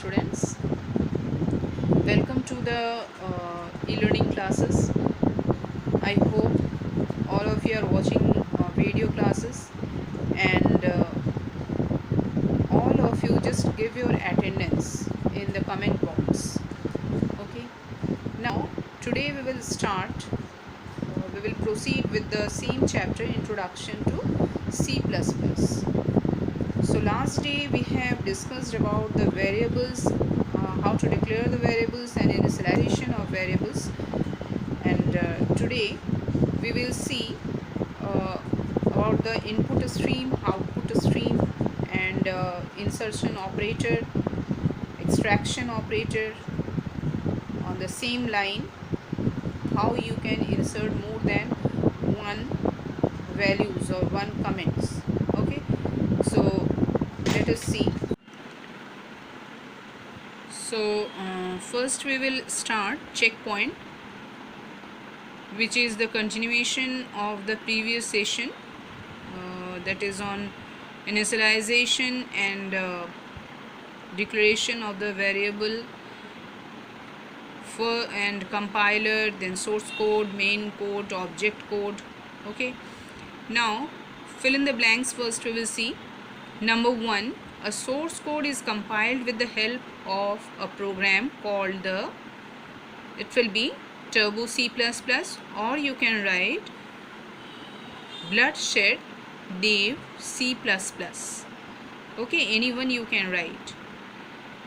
students. Welcome to the e-learning classes. I hope all of you are watching video classes, and all of you just give your attendance in the comment box. Okay. Now today we will start. We will proceed with the same chapter, Introduction to C++. So last day we have discussed about the variables, how to declare the variables and initialization of variables, and today we will see about the input stream, output stream, and insertion operator, extraction operator on the same line, how you can insert more than one values or one comments. Okay, so let us see. So first we will start checkpoint, which is the continuation of the previous session, that is on initialization and declaration of the variable for and compiler, then source code, main code, object code. Okay, now fill in the blanks. First we will see number 1. A source code is compiled with the help of a program called it will be Turbo C++, or you can write Bloodshed Dev C++. Okay, anyone you can write.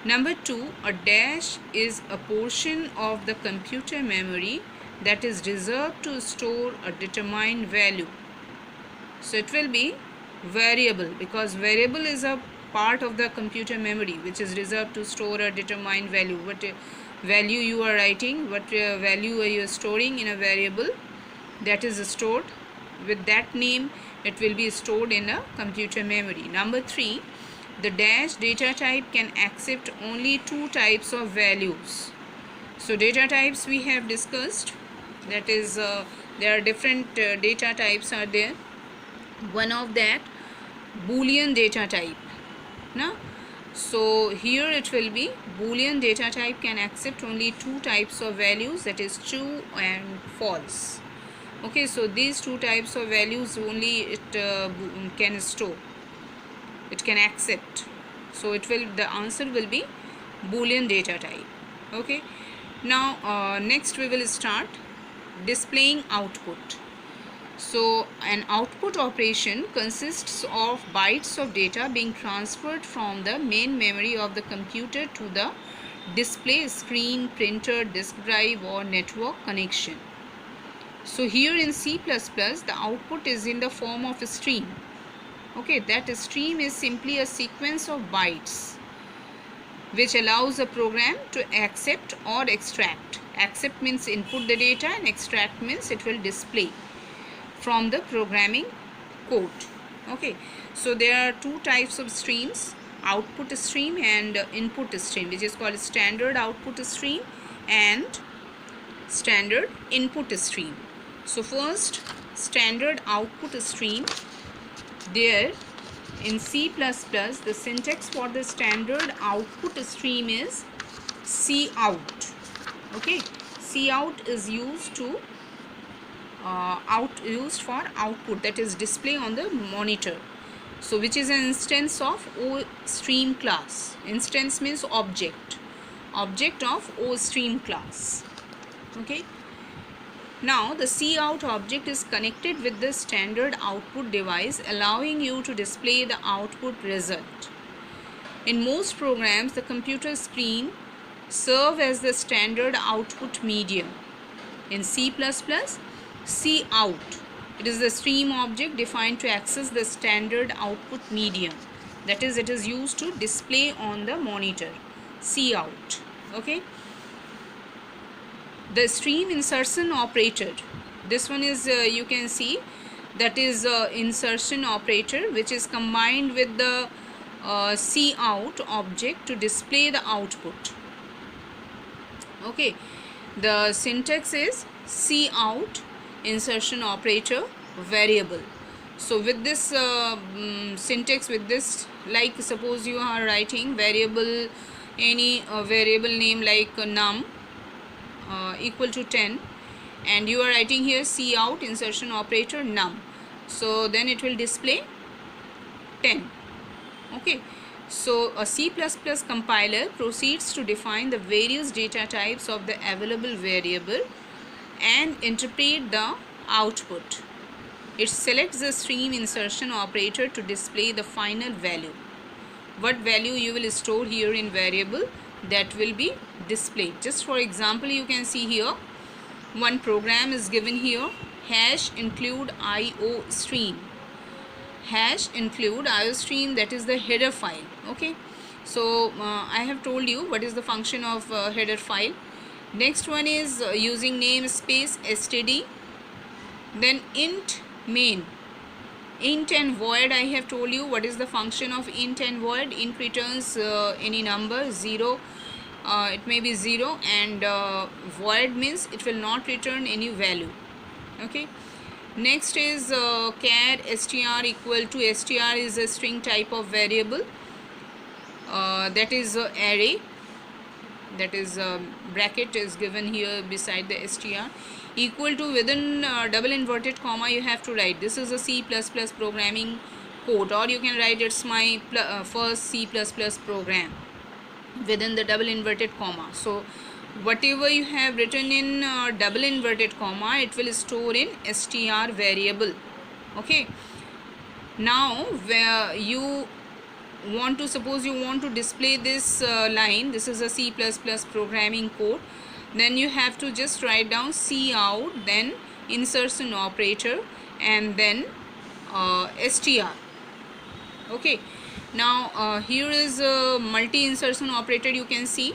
Number 2, a dash is a portion of the computer memory that is reserved to store a determined value. So it will be variable, because variable is a part of the computer memory which is reserved to store a determined value. What value you are writing, what value are you storing in a variable, that is stored with that name. It will be stored in a computer memory. Number 3, the dash data type can accept only 2 types of values. So data types we have discussed, that is there are different data types are there. One of that Boolean data type. Now, so here it will be Boolean data type can accept only 2 types of values, that is true and false. Okay, so these 2 types of values only it can store, it can accept. So it will, the answer will be Boolean data type. Okay, now next we will start displaying output. So an output operation consists of bytes of data being transferred from the main memory of the computer to the display screen, printer, disk drive, or network connection. So here in C++, the output is in the form of a stream. Okay, that stream is simply a sequence of bytes which allows a program to accept or extract. Accept means input the data, and extract means it will display from the programming code. Okay, so there are 2 types of streams, output stream and input stream, which is called standard output stream and standard input stream. So first, standard output stream, there in C++, the syntax for the standard output stream is cout. Okay, cout is used to used for output, that is display on the monitor. So which is an instance of OStream class. Instance means object of OStream class. Okay, now the cout object is connected with the standard output device, allowing you to display the output result. In most programs, the computer screen serve as the standard output medium. In C++, cout, it is the stream object defined to access the standard output medium, that is, it is used to display on the monitor. Cout. Okay, the stream insertion operator, this one is you can see, that is insertion operator, which is combined with the cout object to display the output. Okay, the syntax is cout insertion operator variable. So with this syntax, with this, like suppose you are writing variable any variable name like num equal to 10, and you are writing here cout insertion operator num, so then it will display 10. Okay, so a C++ compiler proceeds to define the various data types of the available variable and interpret the output. It selects the stream insertion operator to display the final value. What value you will store here in variable, that will be displayed. Just for example, you can see here one program is given here, hash include IO stream. Hash include IO stream, that is the header file. Okay, so I have told you what is the function of header file. Next one is using namespace std, then int main. Int and void, I have told you what is the function of int and void. Int returns any number, 0, it may be 0, and void means it will not return any value. Okay, next is char str equal to, str is a string type of variable, that is array, that is bracket is given here beside the str, equal to, within double inverted comma you have to write. This is a C++ programming code, or you can write it's my first C++ program within the double inverted comma. So whatever you have written in double inverted comma, it will store in str variable. Okay, now where you want to, suppose you want to display this line, this is a C++ programming code, then you have to just write down cout, then insertion operator, and then str. Okay, now here is a multi insertion operator. You can see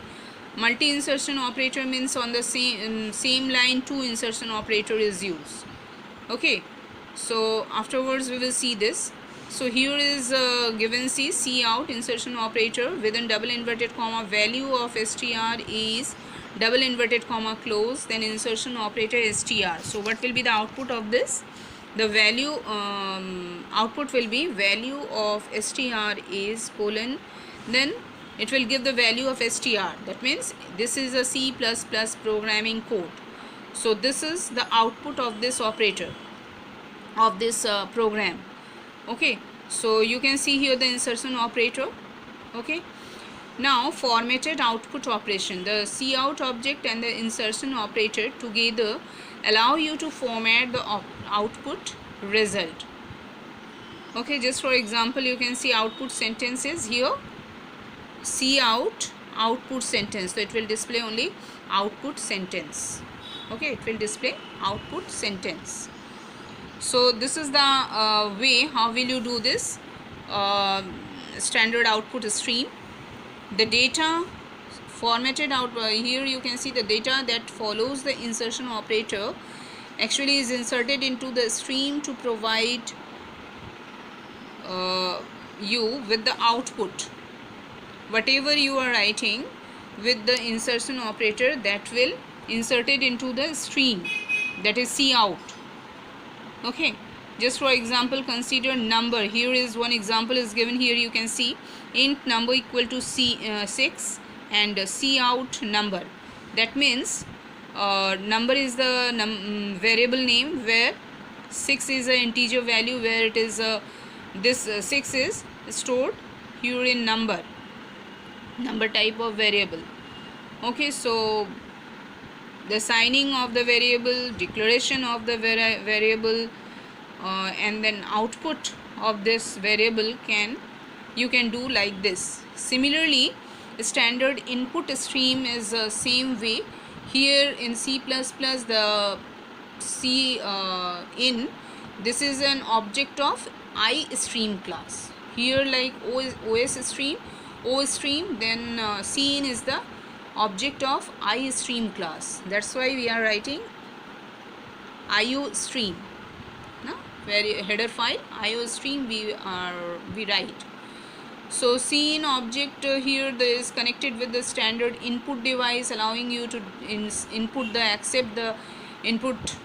multi insertion operator means on the same line two insertion operator is used. Okay, so afterwards we will see this. So here is given, see cout insertion operator within double inverted comma, value of str is double inverted comma close, then insertion operator str. So what will be the output of this? The value output will be value of str is colon, then it will give the value of str. That means this is a C++ programming code. So this is the output of this operator, of this program. Okay, so you can see here the insertion operator. Okay, now formatted output operation, the cout object and the insertion operator together allow you to format the output result. Okay, just for example, you can see output sentences here, cout output sentence, so it will display only output sentence. Okay, it will display output sentence. So this is the way how will you do this standard output stream. The data formatted out, here you can see the data that follows the insertion operator actually is inserted into the stream to provide you with the output. Whatever you are writing with the insertion operator, that will inserted into the stream, that is cout. Okay, just for example, consider number. Here is one example is given here. You can see int number equal to 6 and cout number. That means number is the variable name, where 6 is an integer value, where it is this 6 is stored here in number type of variable. Okay, so the signing of the variable, declaration of the variable, and then output of this variable you can do like this. Similarly, standard input stream is the same way. Here in C++, the in this is an object of iStream class. Here like OS stream, O stream, then Cin is the object of iStream class. That's why we are writing IO stream. No? Where header file IO stream we write. So Cin object here is connected with the standard input device, allowing you to accept the input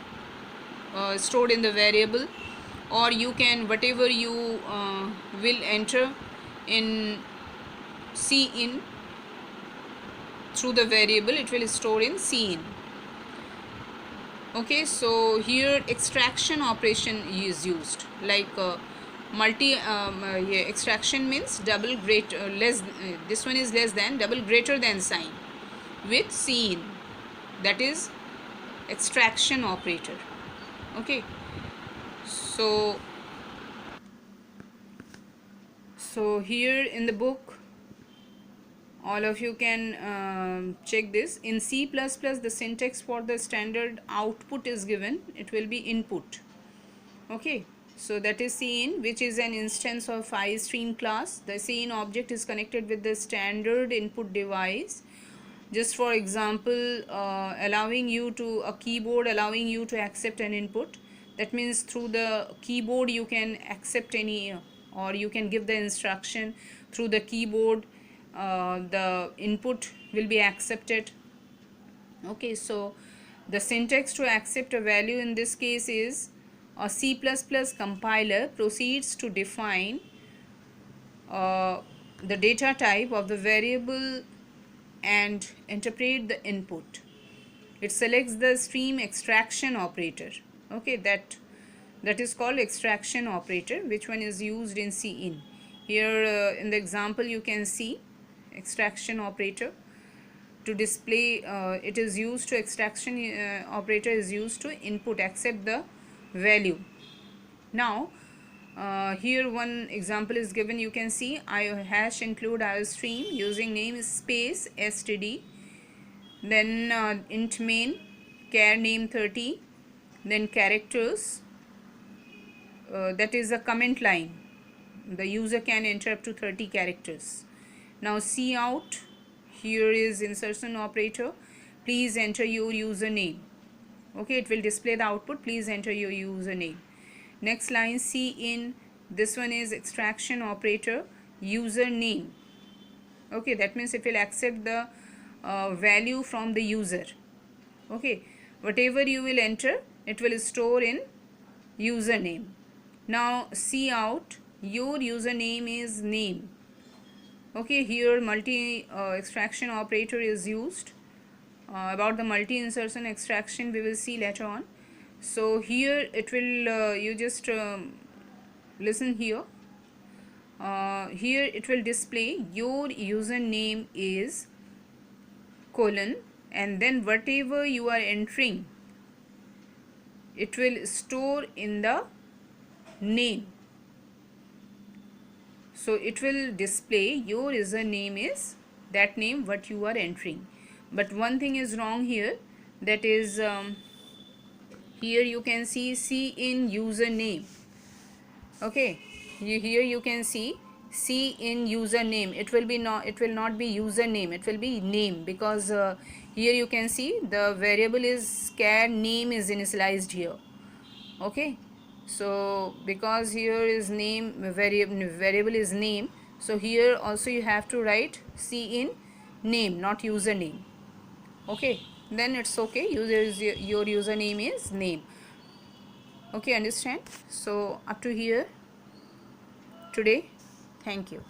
stored in the variable, or you can whatever you will enter in Cin, through the variable, it will store in cin. Okay, so here extraction operation is used, like yeah, extraction means double greater less, this one is less than, double greater than sign with cin, that is extraction operator. Okay, so here in the book all of you can check this. In C++, the syntax for the standard output is given, it will be input. Okay, so that is cin, which is an instance of iStream class. The cin object is connected with the standard input device. Just for example, allowing you to a keyboard, allowing you to accept an input. That means through the keyboard you can accept any, or you can give the instruction through the keyboard. The input will be accepted. Okay, so the syntax to accept a value in this case is a C++ compiler proceeds to define the data type of the variable and interpret the input. It selects the stream extraction operator. Okay, that is called extraction operator, which one is used in cin. Here in the example you can see extraction operator to display, it is used to extraction operator is used to input accept the value. Now here one example is given, you can see hash include iostream using name space std, then int main char name 30, then characters, that is a comment line, the user can enter up to 30 characters. Now cout, here is insertion operator, please enter your username. Okay, it will display the output, please enter your username. Next line cin, this one is extraction operator, username. Okay, that means it will accept the value from the user. Okay, whatever you will enter, it will store in username. Now cout, your username is name. Okay, here multi extraction operator is used. About the multi insertion extraction we will see later on. So here it will you just listen here. Here it will display your username is colon, and then whatever you are entering, it will store in the name. So it will display your username is that name what you are entering. But one thing is wrong here, that is here you can see cin username. Okay, here you can see cin username, it will not be username, it will be name, because here you can see the variable is char name is initialized here. Okay, so because here is name, variable is name, so here also you have to write cin name, not username. Okay, then it's okay, your username is name. Okay, understand? So up to here today. Thank you.